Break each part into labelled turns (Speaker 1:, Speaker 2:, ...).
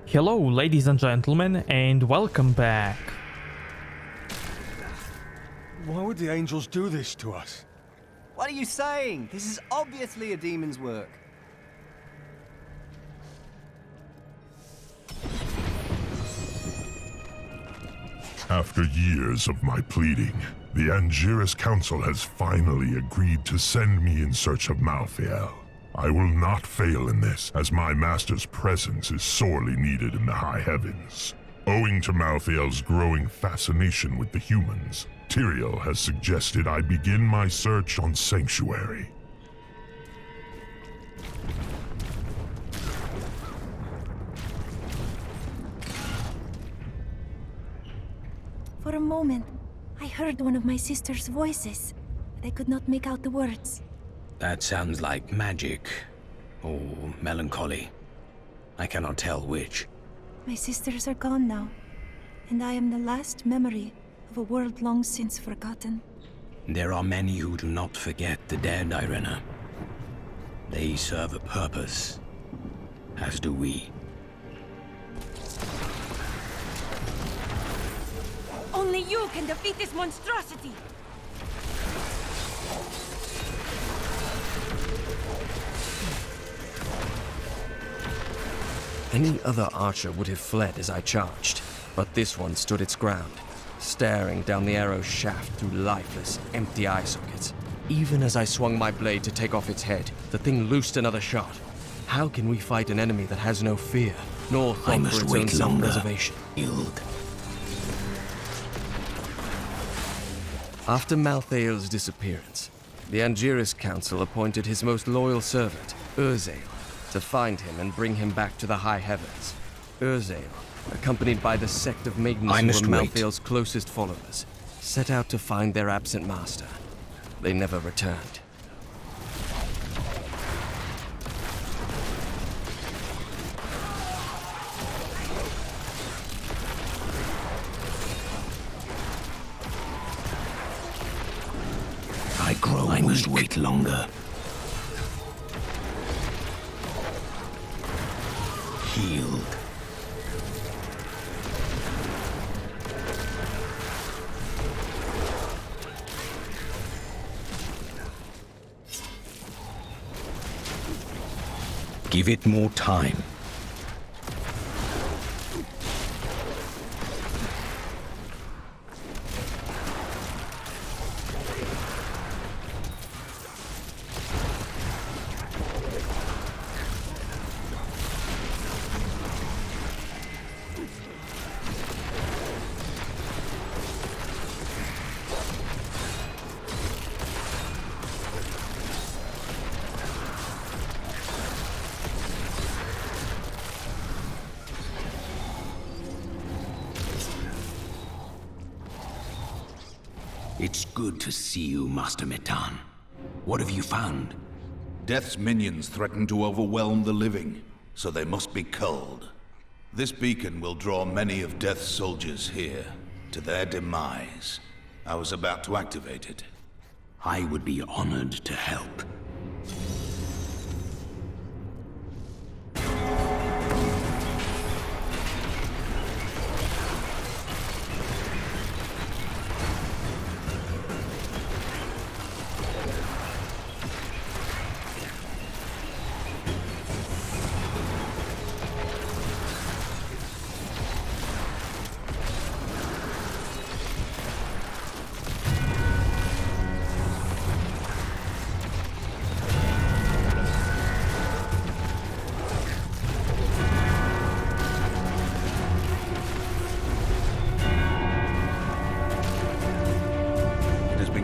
Speaker 1: Hello, ladies and gentlemen, and welcome back.
Speaker 2: Why would the angels do this to us?
Speaker 3: What are you saying? This is obviously a demon's work.
Speaker 4: After years of my pleading, the Angiris Council has finally agreed to send me in search of Malthael. I will not fail in this, as my master's presence is sorely needed in the high heavens. Owing to Malthael's growing fascination with the humans, Tyrael has suggested I begin my search on Sanctuary.
Speaker 5: For a moment, I heard one of my sister's voices, but I could not make out the words.
Speaker 6: That sounds like magic, or melancholy. I cannot tell which.
Speaker 5: My sisters are gone now, and I am the last memory of a world long since forgotten.
Speaker 6: There are many who do not forget the dead, Irena. They serve a purpose, as do we.
Speaker 5: Only you can defeat this monstrosity!
Speaker 7: Any other archer would have fled as I charged, but this one stood its ground, staring down the arrow's shaft through lifeless, empty eye sockets. Even as I swung my blade to take off its head, the thing loosed another shot. How can we fight an enemy that has no fear, nor thought for its own self-preservation?
Speaker 6: Yield.
Speaker 7: After Malthael's disappearance, the Angiris Council appointed his most loyal servant, Urzael, to find him and bring him back to the high heavens. Urzael, accompanied by the sect of maidens who were Malthael's closest followers, set out to find their absent master. They never returned.
Speaker 6: I must wait longer. Healed. Give it more time. It's good to see you, Master Metan. What have you found?
Speaker 8: Death's minions threaten to overwhelm the living, so they must be culled. This beacon will draw many of Death's soldiers here, to their demise. I was about to activate it.
Speaker 6: I would be honored to help.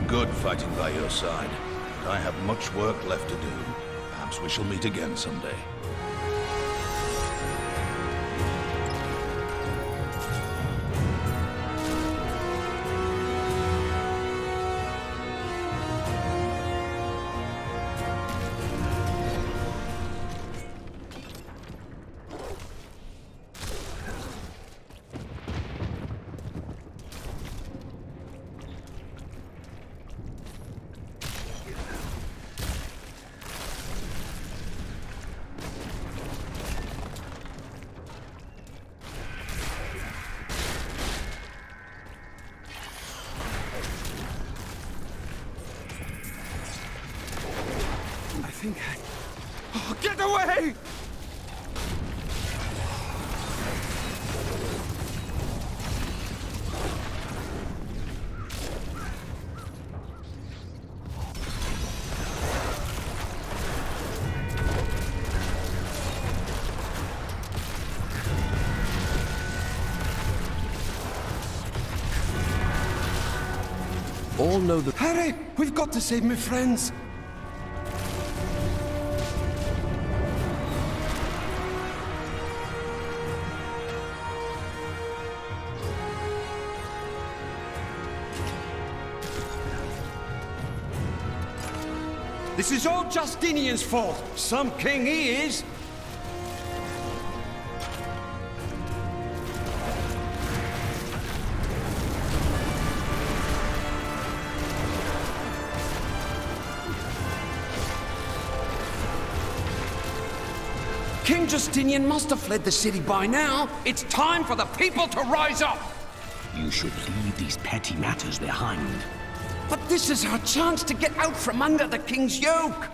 Speaker 8: Good fighting by your side, but I have much work left to do. Perhaps we shall meet again someday.
Speaker 2: think Oh, get away!
Speaker 7: All know the—
Speaker 2: Harry, we've got to save my friends.
Speaker 9: This is all Justinian's fault. Some king he is. King Justinian must have fled the city by now. It's time for the people to rise up.
Speaker 6: You should leave these petty matters behind.
Speaker 9: But this is our chance to get out from under the king's yoke.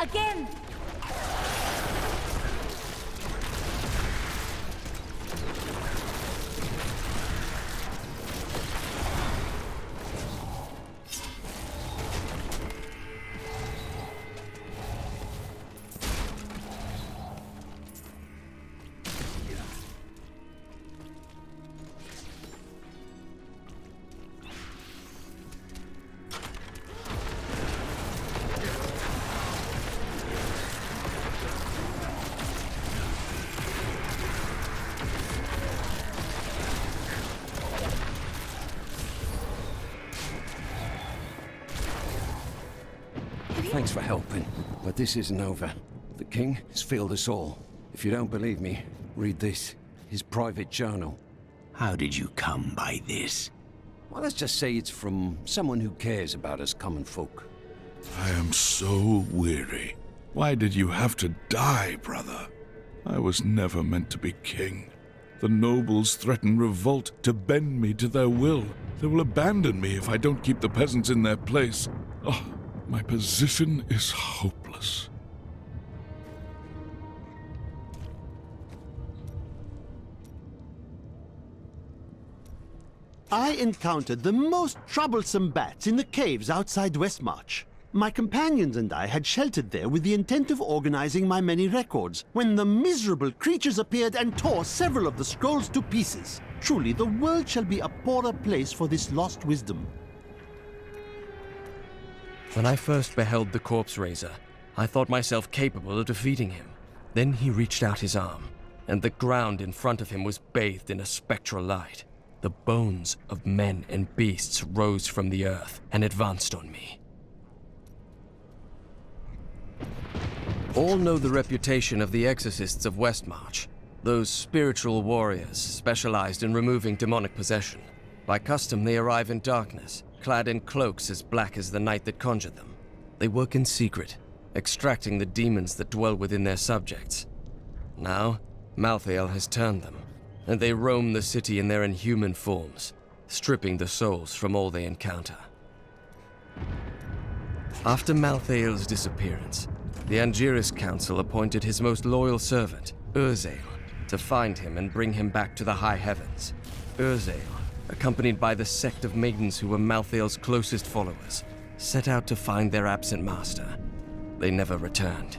Speaker 5: Again!
Speaker 9: Thanks for helping, but this isn't over. The king has failed us all. If you don't believe me, read this. His private journal.
Speaker 6: How did you come by this?
Speaker 9: Well, let's just say it's from someone who cares about us common folk.
Speaker 10: I am so weary. Why did you have to die, brother? I was never meant to be king. The nobles threaten revolt to bend me to their will. They will abandon me if I don't keep the peasants in their place. Oh, my position is hopeless.
Speaker 11: I encountered the most troublesome bats in the caves outside Westmarch. My companions and I had sheltered there with the intent of organizing my many records, when the miserable creatures appeared and tore several of the scrolls to pieces. Truly, the world shall be a poorer place for this lost wisdom.
Speaker 7: When I first beheld the corpse raiser, I thought myself capable of defeating him. Then he reached out his arm, and the ground in front of him was bathed in a spectral light. The bones of men and beasts rose from the earth and advanced on me. All know the reputation of the exorcists of Westmarch. Those spiritual warriors specialized in removing demonic possession. By custom, they arrive in darkness, clad in cloaks as black as the night that conjured them. They work in secret, extracting the demons that dwell within their subjects. Now, Malthael has turned them, and they roam the city in their inhuman forms, stripping the souls from all they encounter. After Malthael's disappearance, the Angiris Council appointed his most loyal servant, Urzael, to find him and bring him back to the high heavens. Urzael, accompanied by the sect of maidens who were Malthael's closest followers, set out to find their absent master. They never returned.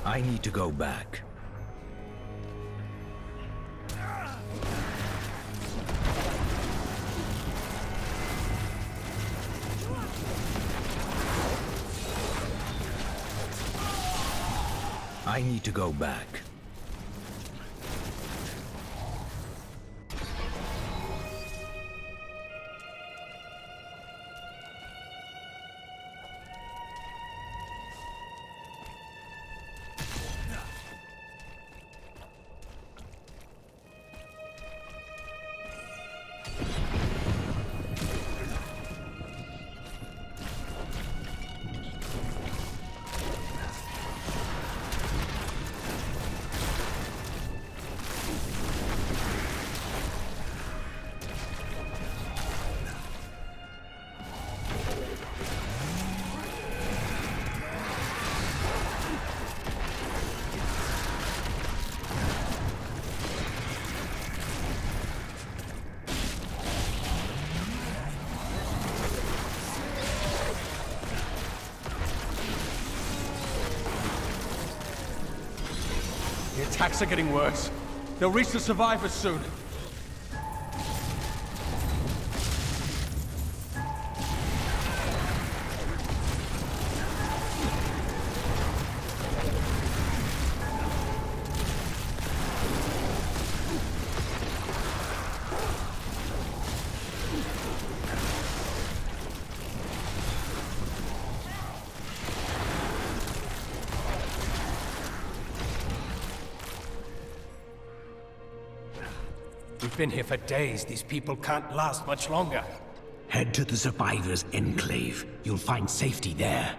Speaker 6: I need to go back. I need to go back.
Speaker 2: attacks are getting worse. They'll reach the survivors soon. We've been here for days. These people can't last much longer.
Speaker 6: Head to the survivors' enclave. You'll find safety there.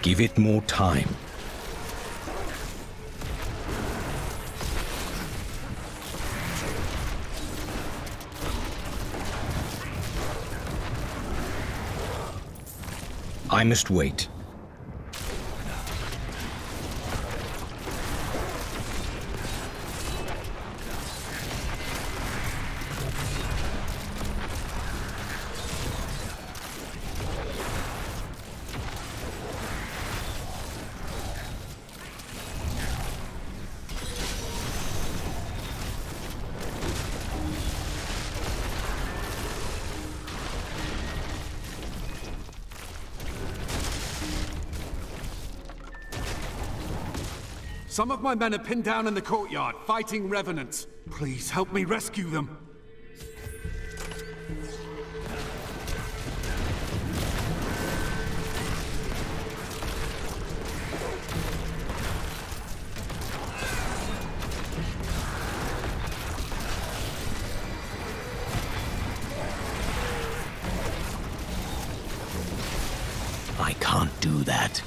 Speaker 6: Give it more time. I must wait.
Speaker 2: Some of my men are pinned down in the courtyard, fighting revenants. Please help me rescue them.
Speaker 6: I can't do that.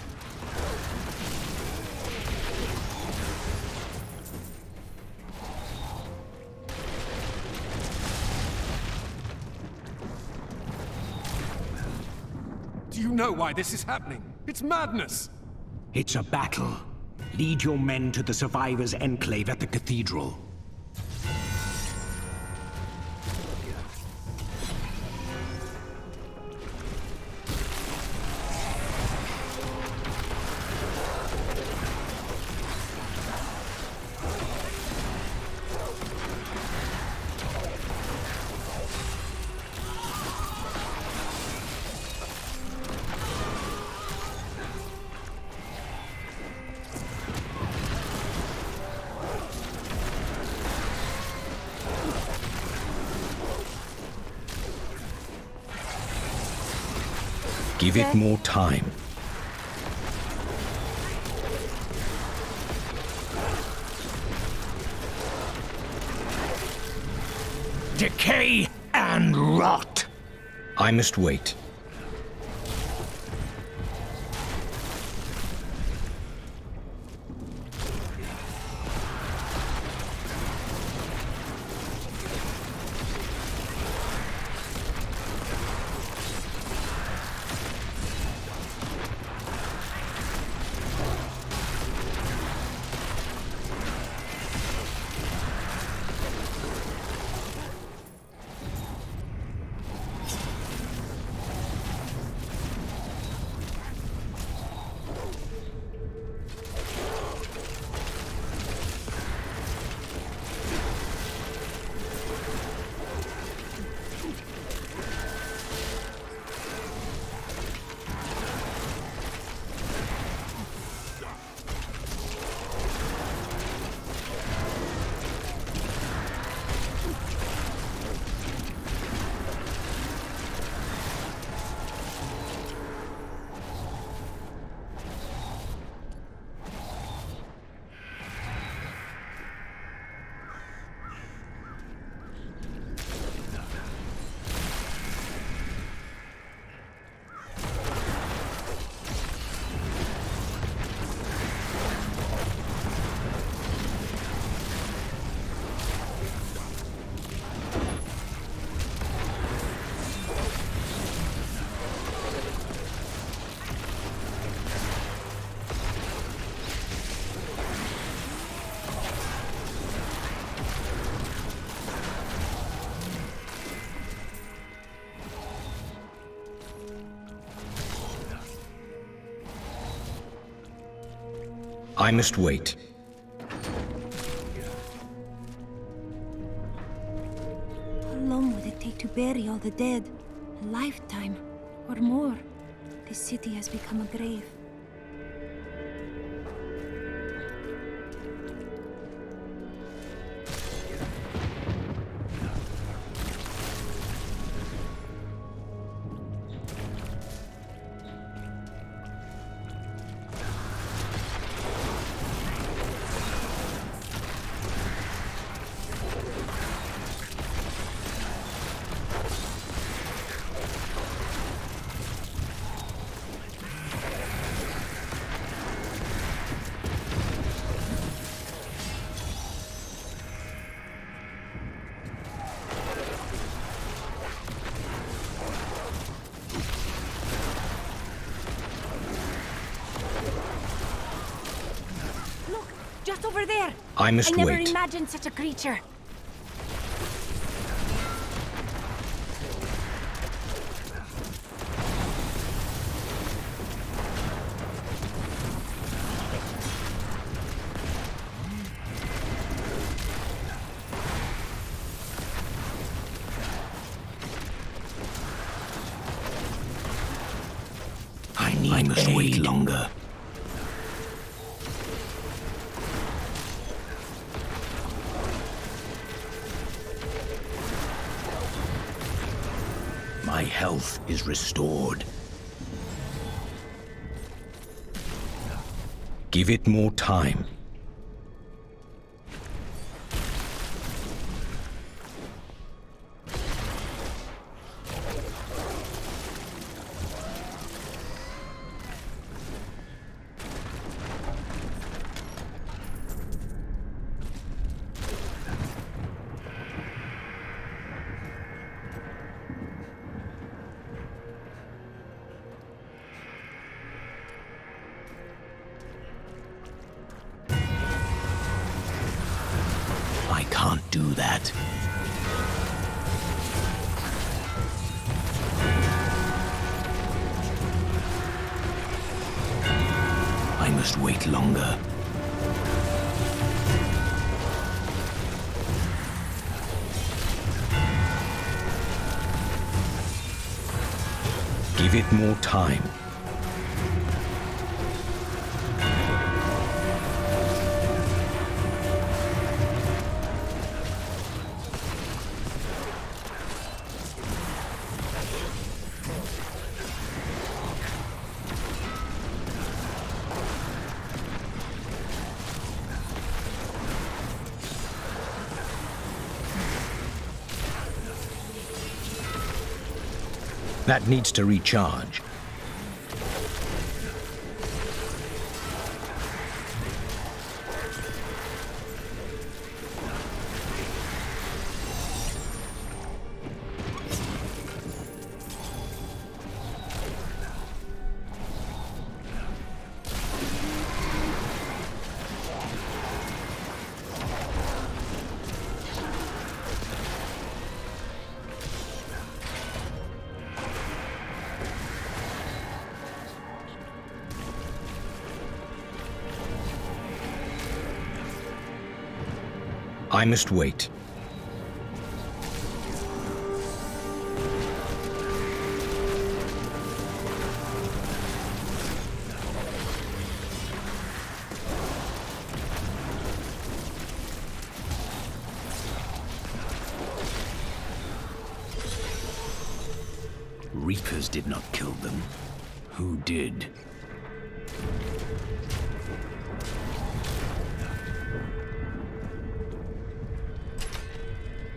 Speaker 2: Do you know why this is happening? It's madness!
Speaker 6: It's a battle. Lead your men to the survivors' enclave at the cathedral. Give it more time. Decay and rot. I must wait. I must wait.
Speaker 5: How long would it take to bury all the dead? A lifetime, or more. This city has become a grave. Just over there!
Speaker 6: I must
Speaker 5: I never
Speaker 6: wait.
Speaker 5: imagined such a creature.
Speaker 6: I must wait longer. My health is restored. Give it more time. I can't do that. I must wait longer. Give it more time. That needs to recharge. I must wait. Reapers did not kill them. Who did?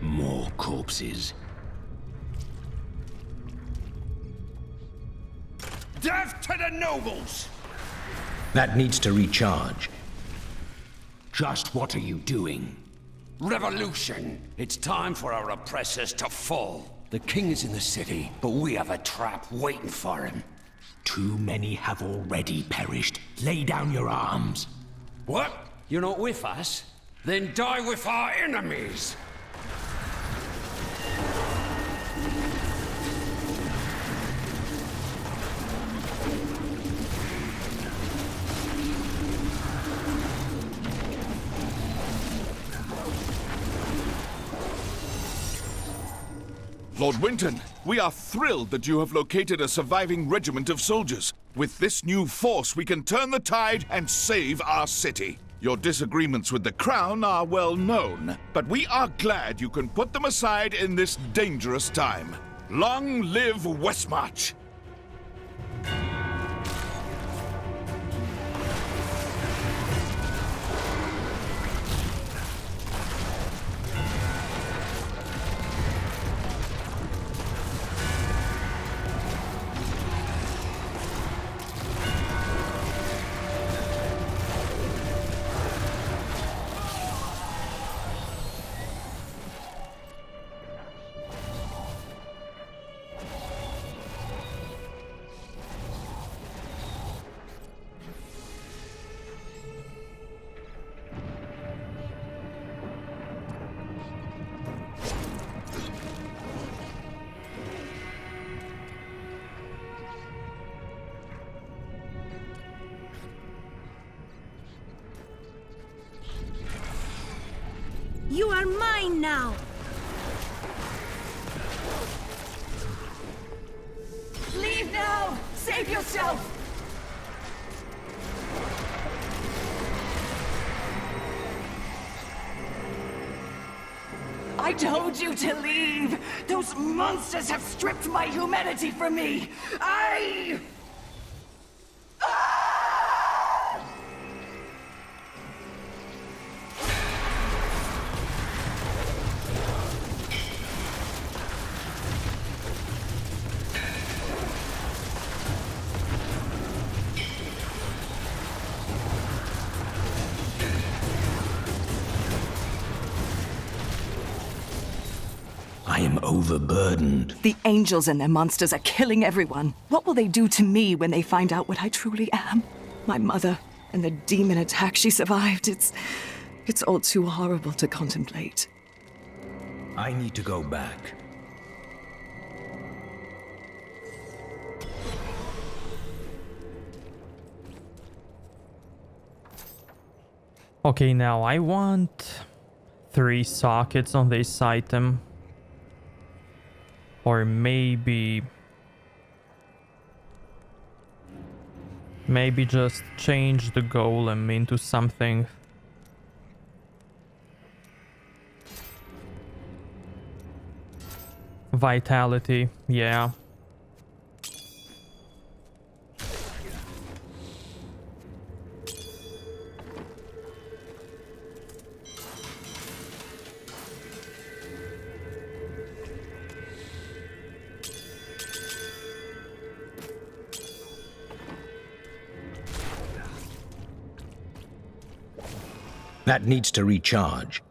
Speaker 6: More corpses.
Speaker 12: Death to the nobles!
Speaker 6: That needs to recharge.
Speaker 12: Just what are you doing? Revolution! It's time for our oppressors to fall.
Speaker 9: The king is in the city,
Speaker 12: But we have a trap waiting for him.
Speaker 6: Too many have already perished. Lay down your arms.
Speaker 12: What? You're not with us? Then die with our enemies!
Speaker 10: Lord Winton, we are thrilled that you have located a surviving regiment of soldiers. With this new force, we can turn the tide and save our city. Your disagreements with the Crown are well known, but we are glad you can put them aside in this dangerous time. Long live Westmarch!
Speaker 5: You are mine now!
Speaker 13: Leave now! Save yourself! I told you to leave! Those monsters have stripped my humanity from me!
Speaker 6: I am overburdened.
Speaker 13: The angels and their monsters are killing everyone. What will they do to me when they find out what I truly am? My mother and the demon attack she survived. It's all too horrible to contemplate.
Speaker 6: I need to go back.
Speaker 1: Okay, now I want 3 sockets on this item. Or maybe just change the golem into something. Vitality, yeah.
Speaker 6: That needs to recharge.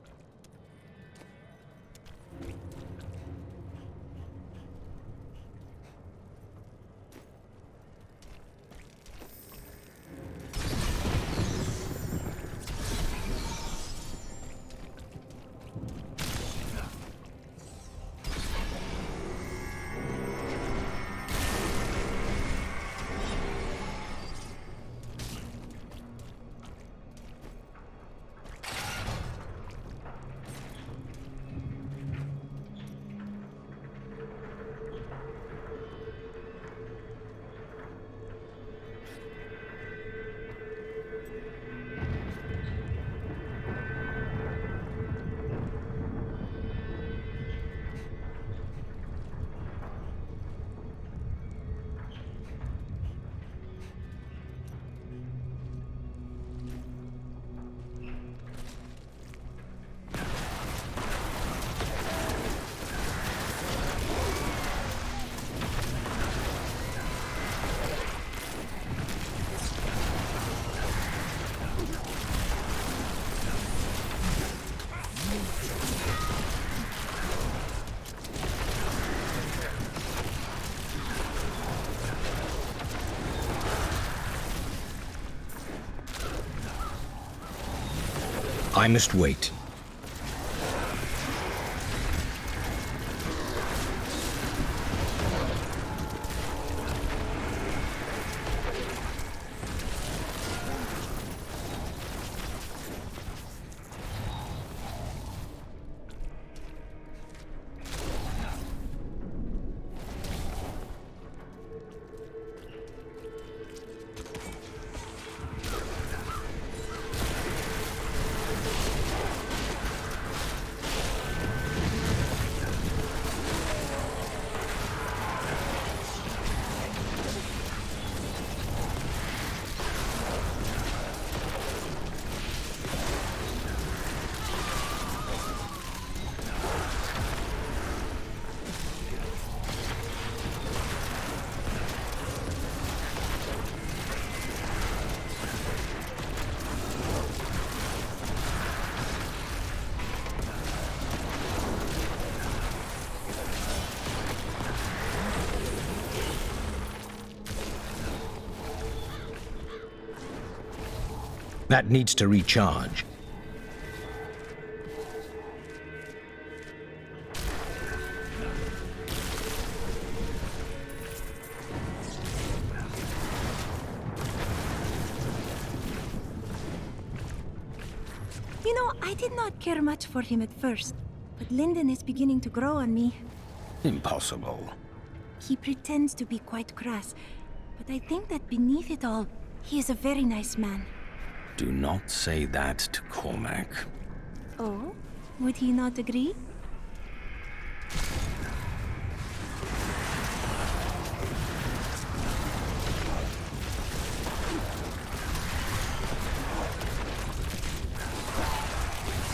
Speaker 6: I must wait. That needs to recharge.
Speaker 5: You know, I did not care much for him at first, but Linden is beginning to grow on me.
Speaker 6: Impossible.
Speaker 5: He pretends to be quite crass, but I think that beneath it all, he is a very nice man.
Speaker 6: Do not say that to Cormac.
Speaker 5: Oh? Would he not agree?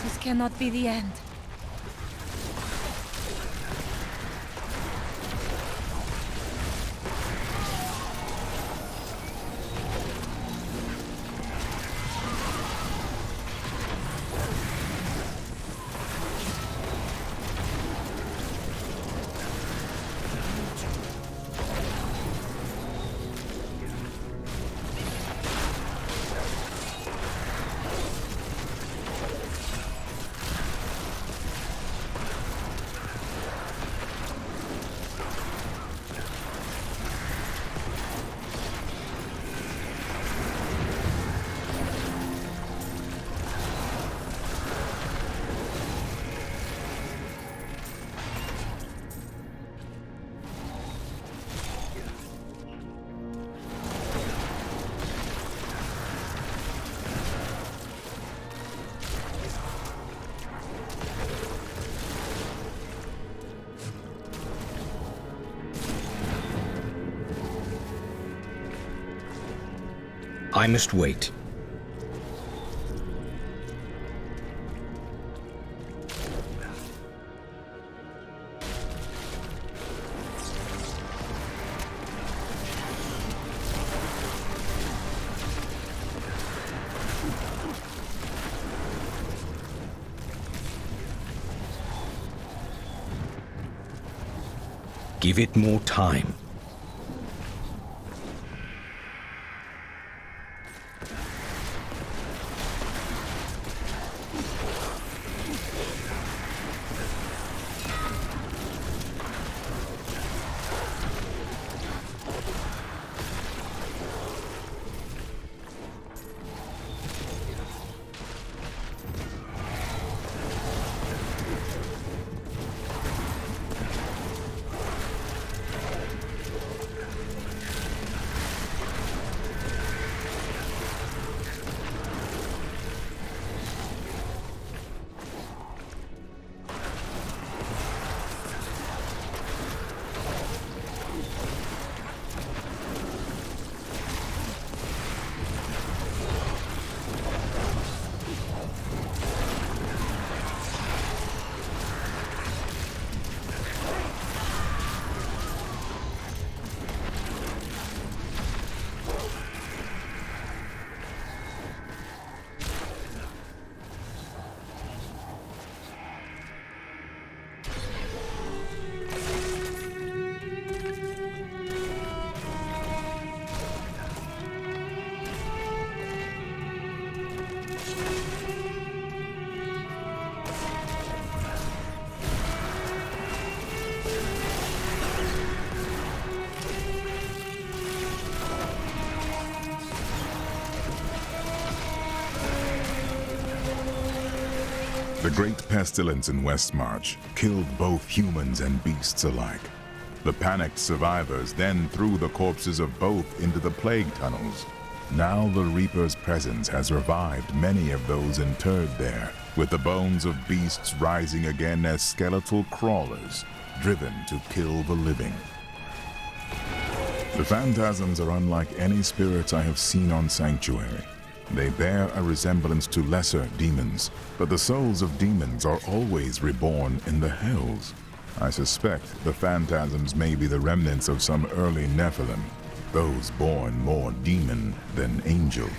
Speaker 5: This cannot be the end.
Speaker 6: I must wait. Give it more time.
Speaker 4: The great pestilence in Westmarch killed both humans and beasts alike. The panicked survivors then threw the corpses of both into the plague tunnels. Now the Reaper's presence has revived many of those interred there, with the bones of beasts rising again as skeletal crawlers, driven to kill the living. The phantasms are unlike any spirits I have seen on Sanctuary. They bear a resemblance to lesser demons, but the souls of demons are always reborn in the hells. I suspect the phantasms may be the remnants of some early Nephilim, those born more demon than angel.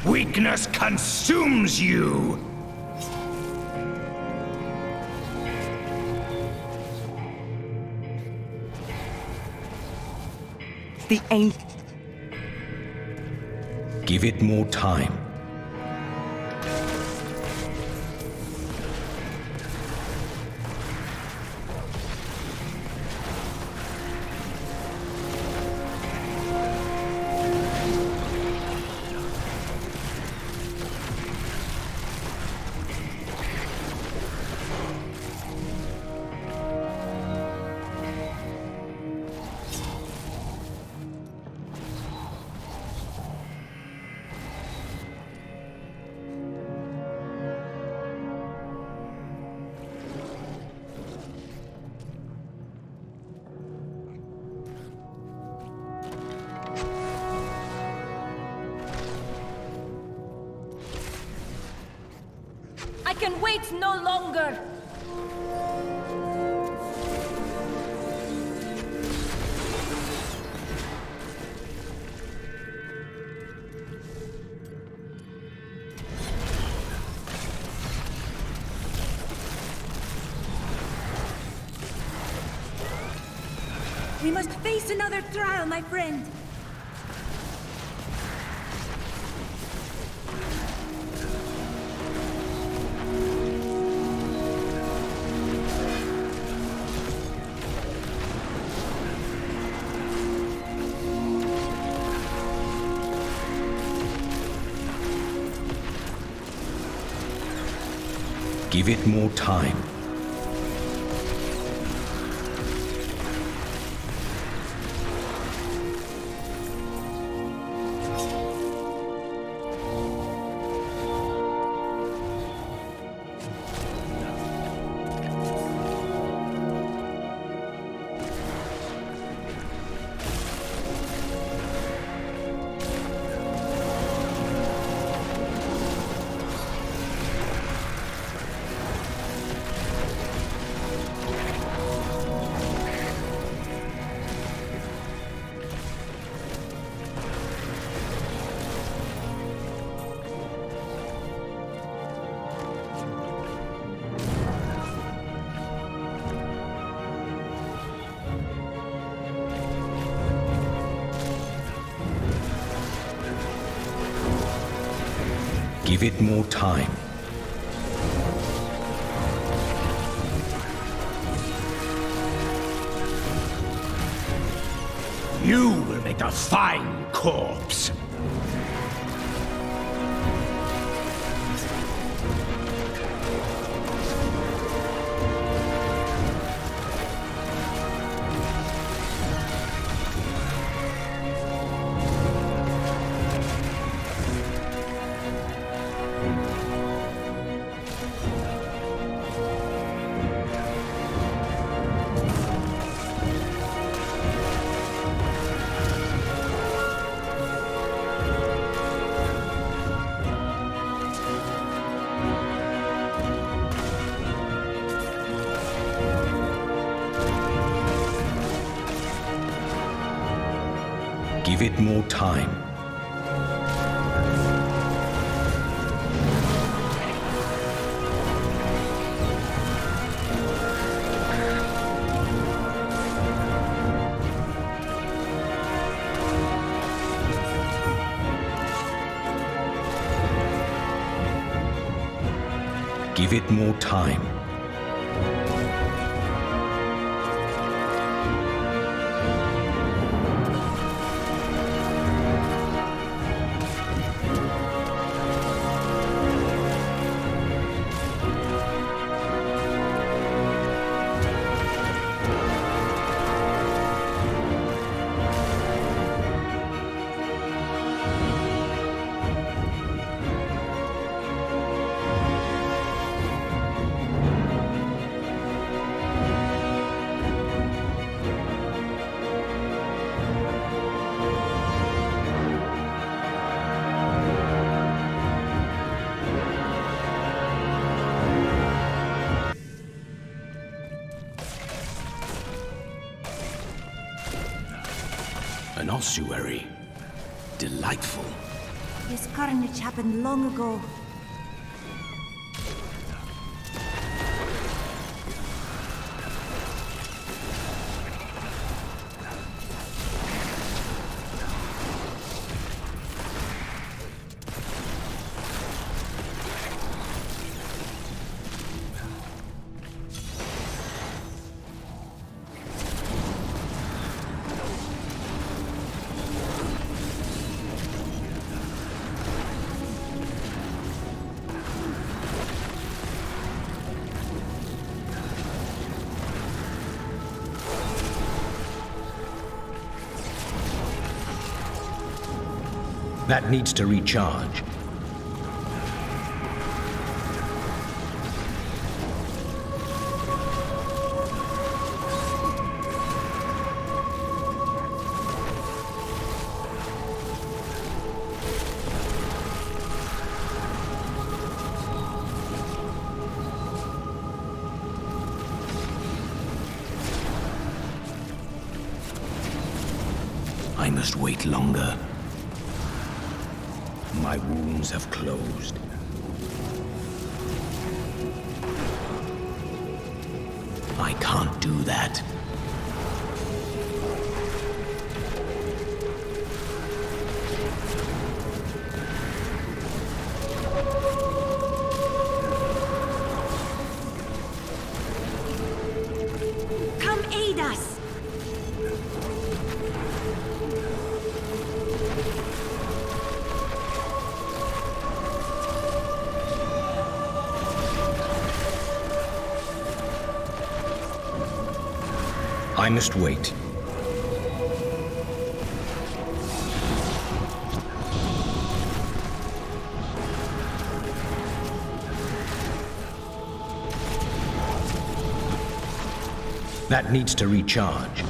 Speaker 12: Weakness consumes you!
Speaker 13: The
Speaker 6: Give it more time.
Speaker 5: I can wait no longer! We must face another trial, my friend!
Speaker 6: Give it more time. Give it more time.
Speaker 12: You will make a fine corpse.
Speaker 6: Give it more time. Give it more time. An ossuary. Delightful.
Speaker 5: This carnage happened long ago.
Speaker 6: That needs to recharge. I must wait longer. My wounds have closed. I can't do that.
Speaker 5: Come aid us!
Speaker 6: I must wait. That needs to recharge.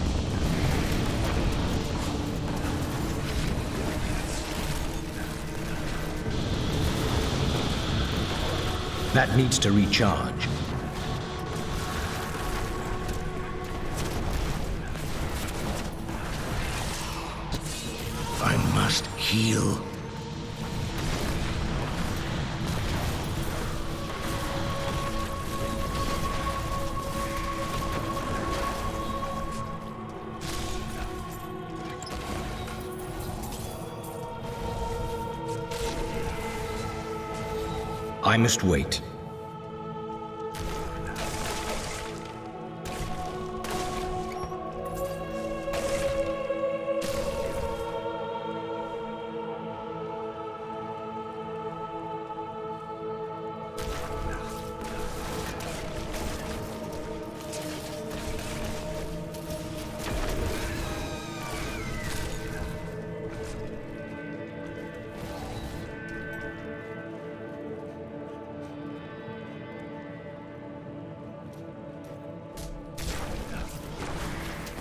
Speaker 6: That needs to recharge. I must heal. I must wait.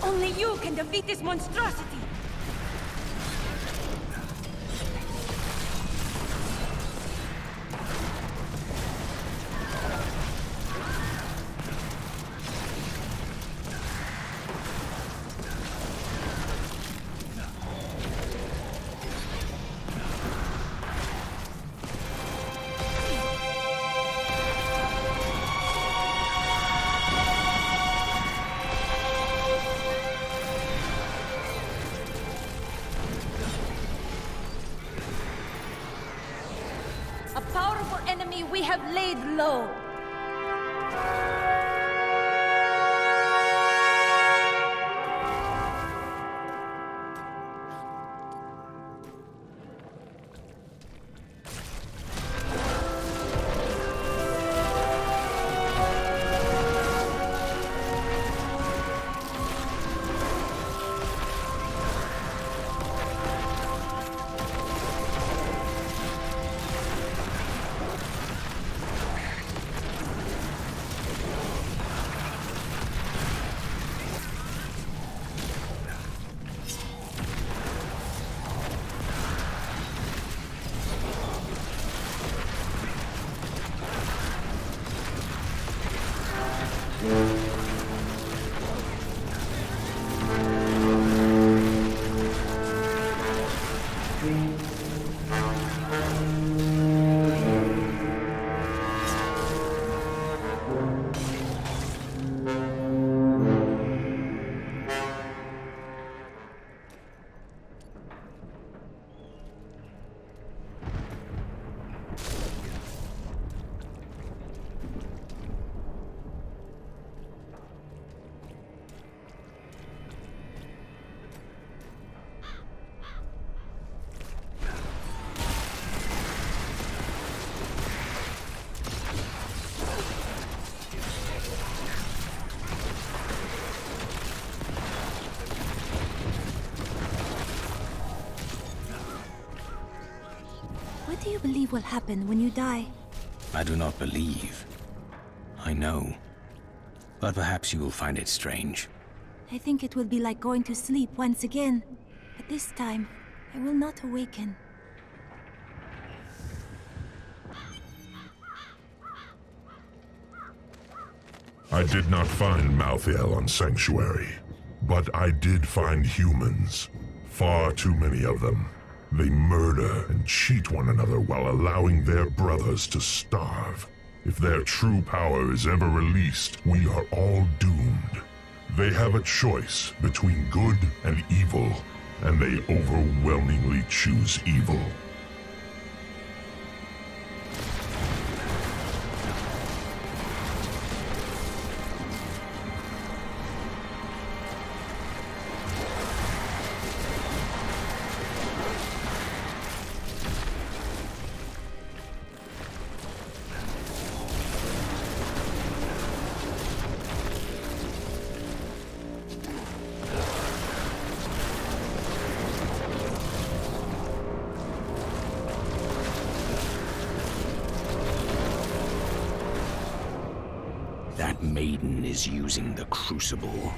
Speaker 5: Only you can defeat this monstrosity! A powerful enemy we have laid low. believe will happen when you die?
Speaker 6: I do not believe. I know. But perhaps you will find it strange.
Speaker 5: I think it will be like going to sleep once again. But this time, I will not awaken.
Speaker 4: I did not find Malthael on Sanctuary, but I did find humans. Far too many of them. They murder and cheat one another while allowing their brothers to starve. If their true power is ever released, we are all doomed. They have a choice between good and evil, and they overwhelmingly choose evil.
Speaker 6: That maiden is using the Crucible.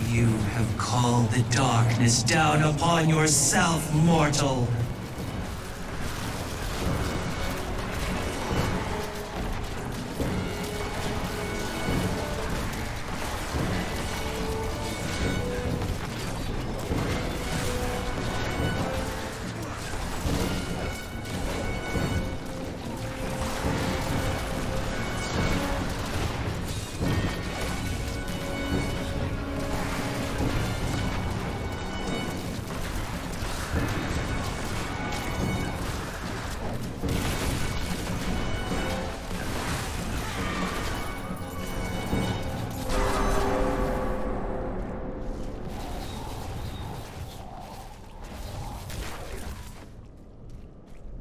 Speaker 14: You have called the darkness down upon yourself, mortal.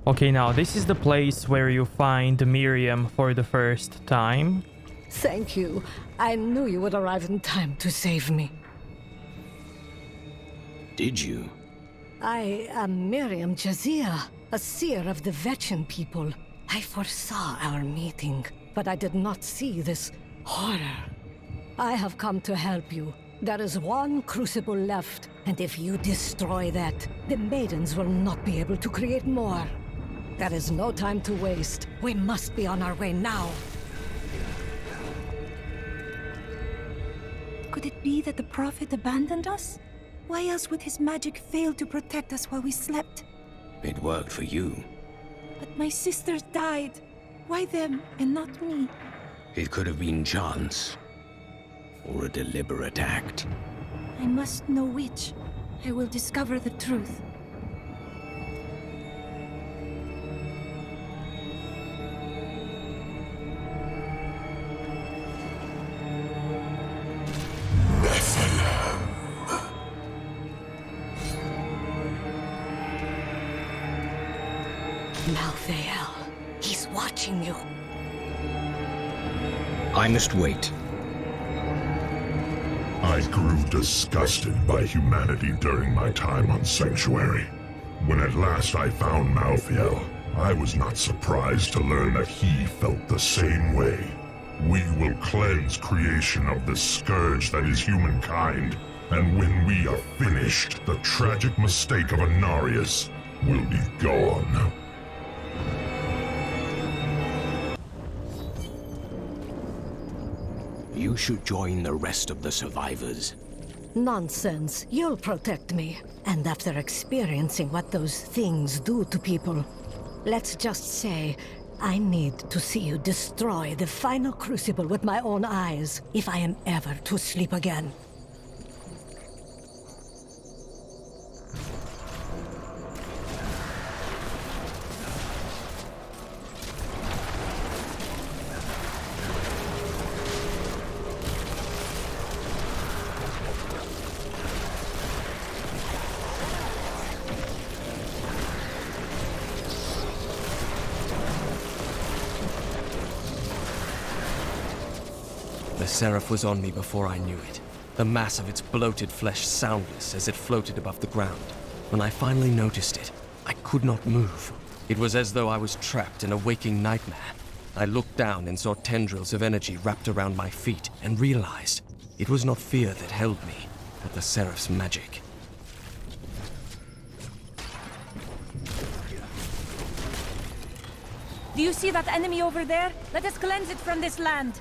Speaker 1: Okay, now this is the place where you find Miriam for the first time.
Speaker 15: Thank you. I knew you would arrive in time to save me.
Speaker 6: Did you?
Speaker 15: I am Miriam Jazia, a seer of the Vfxone people. I foresaw our meeting, but I did not see this horror. I have come to help you. There is one crucible left, and if you destroy that, the maidens will not be able to create more. There is no time to waste. We must be on our way now.
Speaker 5: Could it be that the Prophet abandoned us? Why else would his magic fail to protect us while we slept?
Speaker 6: It worked for you.
Speaker 5: But my sisters died. Why them and not me?
Speaker 6: It could have been chance. Or a deliberate act.
Speaker 5: I must know which. I will discover the truth.
Speaker 15: Malthael, he's watching you.
Speaker 6: I must wait.
Speaker 4: I grew disgusted by humanity during my time on Sanctuary. When at last I found Malthael, I was not surprised to learn that he felt the same way. We will cleanse creation of the scourge that is humankind, and when we are finished, the tragic mistake of Anarius will be gone.
Speaker 6: You should join the rest of the survivors.
Speaker 15: Nonsense. You'll protect me. And after experiencing what those things do to people, let's just say I need to see you destroy the final crucible with my own eyes, if I am ever to sleep again.
Speaker 7: The Seraph was on me before I knew it, the mass of its bloated flesh soundless as it floated above the ground. When I finally noticed it, I could not move. It was as though I was trapped in a waking nightmare. I looked down and saw tendrils of energy wrapped around my feet and realized it was not fear that held me, but the Seraph's magic.
Speaker 5: Do you see that enemy over there? Let us cleanse it from this land.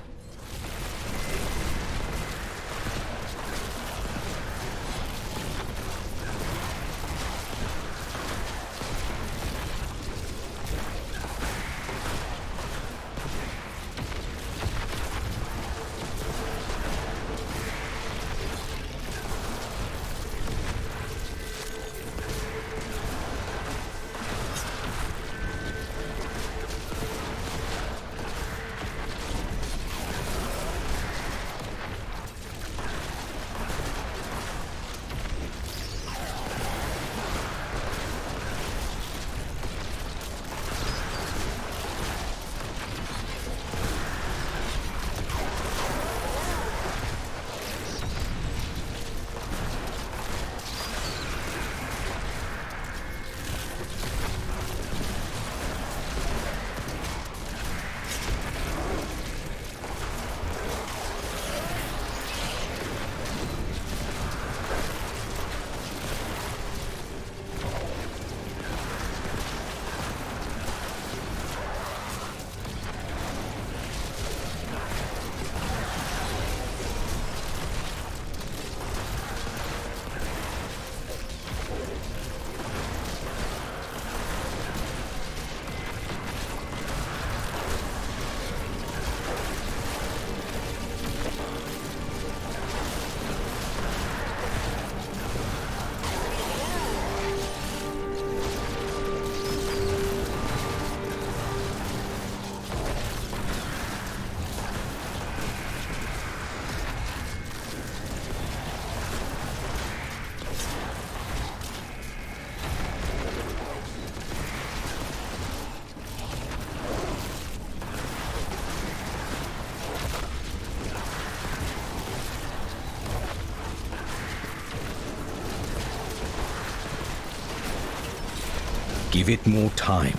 Speaker 6: Give it more time.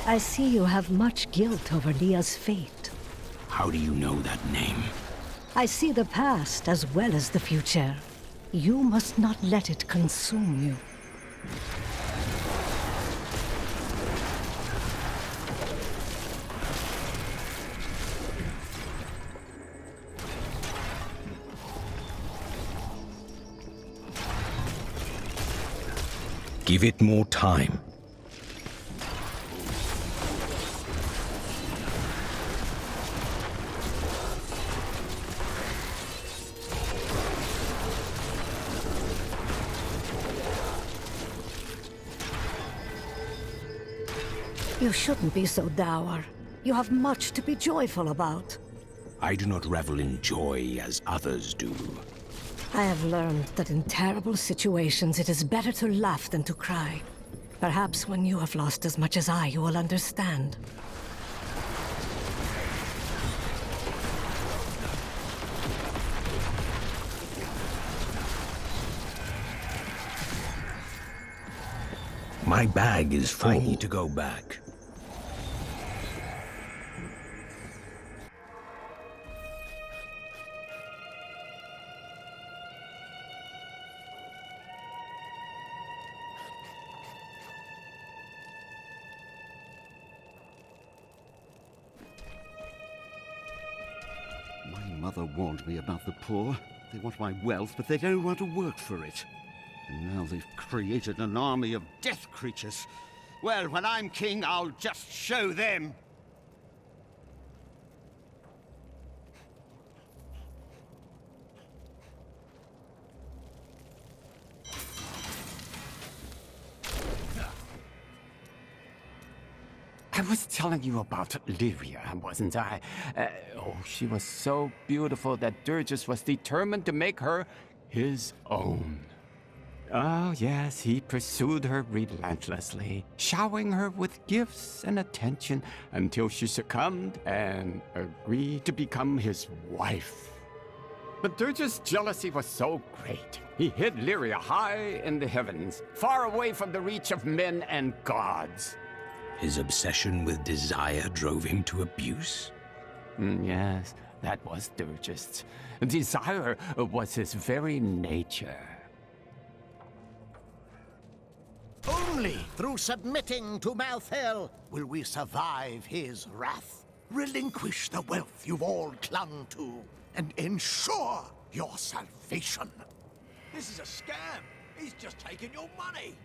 Speaker 15: I see you have much guilt over Leah's fate.
Speaker 6: How do you know that name?
Speaker 15: I see the past as well as the future. You must not let it consume you.
Speaker 6: Give it more time.
Speaker 15: You shouldn't be so dour. You have much to be joyful about.
Speaker 6: I do not revel in joy as others do.
Speaker 15: I have learned that in terrible situations it is better to laugh than to cry. Perhaps when you have lost as much as I, you will understand.
Speaker 6: My bag is full. I need to go back.
Speaker 9: Mother warned me about the poor. They want my wealth, but they don't want to work for it. And now they've created an army of death creatures. Well, when I'm king, I'll just show them.
Speaker 12: I was telling you about Lyria, wasn't I? Oh, she was so beautiful that Durgis was determined to make her his own. Oh, yes, he pursued her relentlessly, showering her with gifts and attention until she succumbed and agreed to become his wife. But Durgis' jealousy was so great, he hid Lyria high in the heavens, far away from the reach of men and gods.
Speaker 6: His obsession with desire drove him to abuse?
Speaker 12: Yes, that was Durgis. Desire was his very nature.
Speaker 16: Only through submitting to Malthael will we survive his wrath, relinquish the wealth you've all clung to, and ensure your salvation.
Speaker 17: This is a scam. He's just taking your money.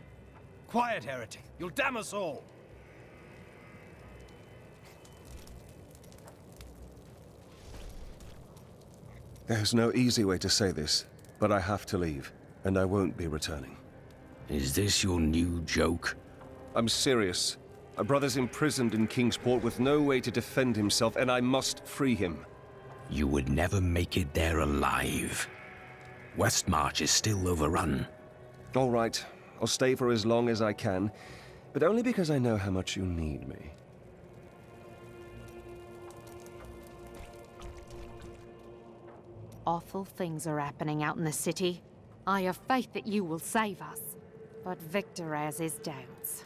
Speaker 18: Quiet, heretic. You'll damn us all.
Speaker 19: There's no easy way to say this, but I have to leave, and I won't be returning.
Speaker 6: Is this your new joke?
Speaker 19: I'm serious. My brother's imprisoned in Kingsport with no way to defend himself, and I must free him.
Speaker 6: You would never make it there alive. Westmarch is still overrun.
Speaker 19: All right, I'll stay for as long as I can, but only because I know how much you need me.
Speaker 20: Awful things are happening out in the city. I have faith that you will save us. But Victor has his doubts.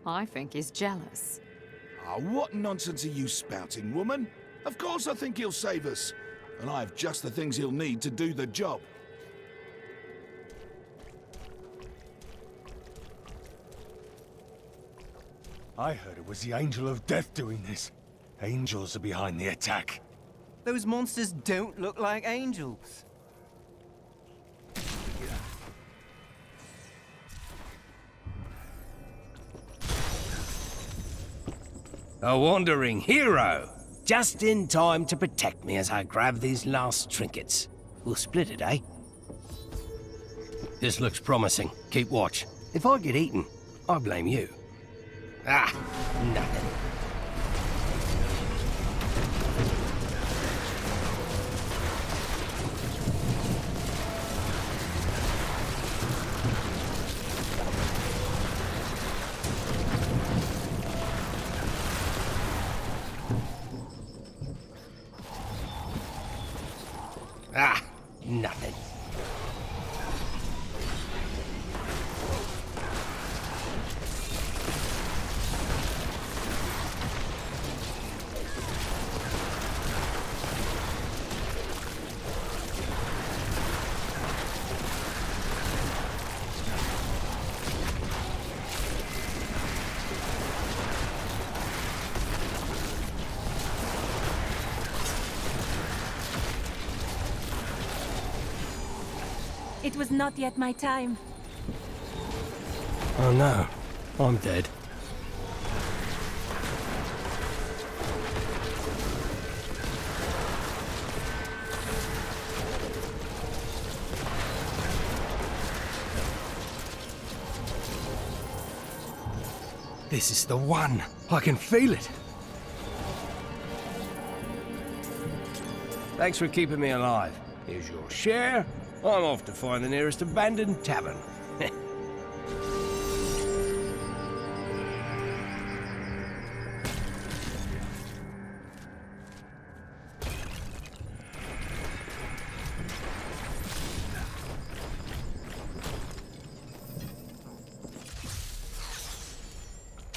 Speaker 20: I think he's jealous.
Speaker 10: Ah, what nonsense are you spouting, woman? Of course I think he'll save us. And I have just the things he'll need to do the job.
Speaker 18: I heard it was the Angel of Death doing this. Angels are behind the attack.
Speaker 3: Those monsters don't look like angels.
Speaker 21: A wandering hero! Just in time to protect me as I grab these last trinkets. We'll split it, eh? This looks promising. Keep watch. If I get eaten, I blame you. Ah, nothing. Ah, nothing.
Speaker 5: It was not yet my time.
Speaker 21: Oh no, I'm dead. This is the one. I can feel it. Thanks for keeping me alive. Here's your share. I'm off to find the nearest abandoned tavern.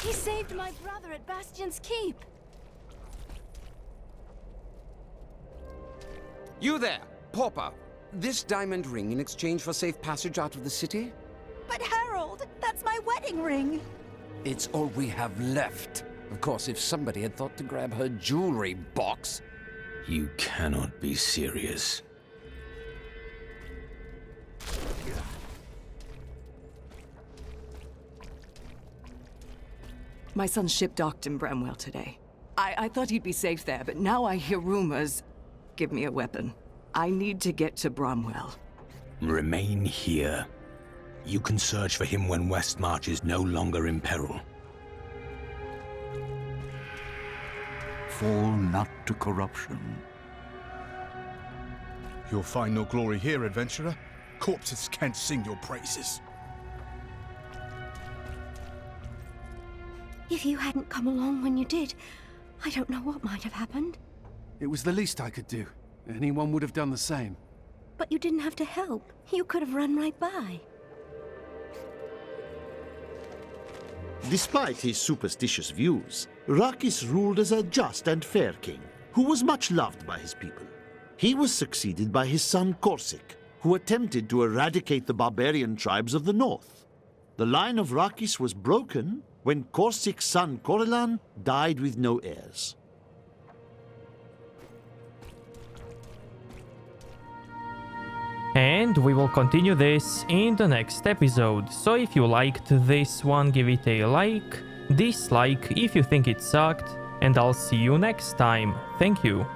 Speaker 5: He saved my brother at Bastion's Keep.
Speaker 22: You there, pauper. This diamond ring in exchange for safe passage out of the city?
Speaker 13: But Harold, that's my wedding ring.
Speaker 22: It's all we have left. Of course, if somebody had thought to grab her jewelry box.
Speaker 6: You cannot be serious.
Speaker 13: My son's ship docked in Bramwell today. I thought he'd be safe there, but now I hear rumors. Give me a weapon. I need to get to Bramwell.
Speaker 6: Remain here. You can search for him when Westmarch is no longer in peril.
Speaker 8: Fall not to corruption.
Speaker 17: You'll find no glory here, adventurer. Corpses can't sing your praises.
Speaker 5: If you hadn't come along when you did, I don't know what might have happened.
Speaker 2: It was the least I could do. Anyone would have done the same.
Speaker 5: But you didn't have to help. You could have run right by.
Speaker 11: Despite his superstitious views, Rakis ruled as a just and fair king, who was much loved by his people. He was succeeded by his son Corsic, who attempted to eradicate the barbarian tribes of the north. The line of Rakis was broken when Corsic's son Corellan died with no heirs.
Speaker 1: And we will continue this in the next episode, so if you liked this one, give it a like, dislike if you think it sucked, and I'll see you next time. Thank you.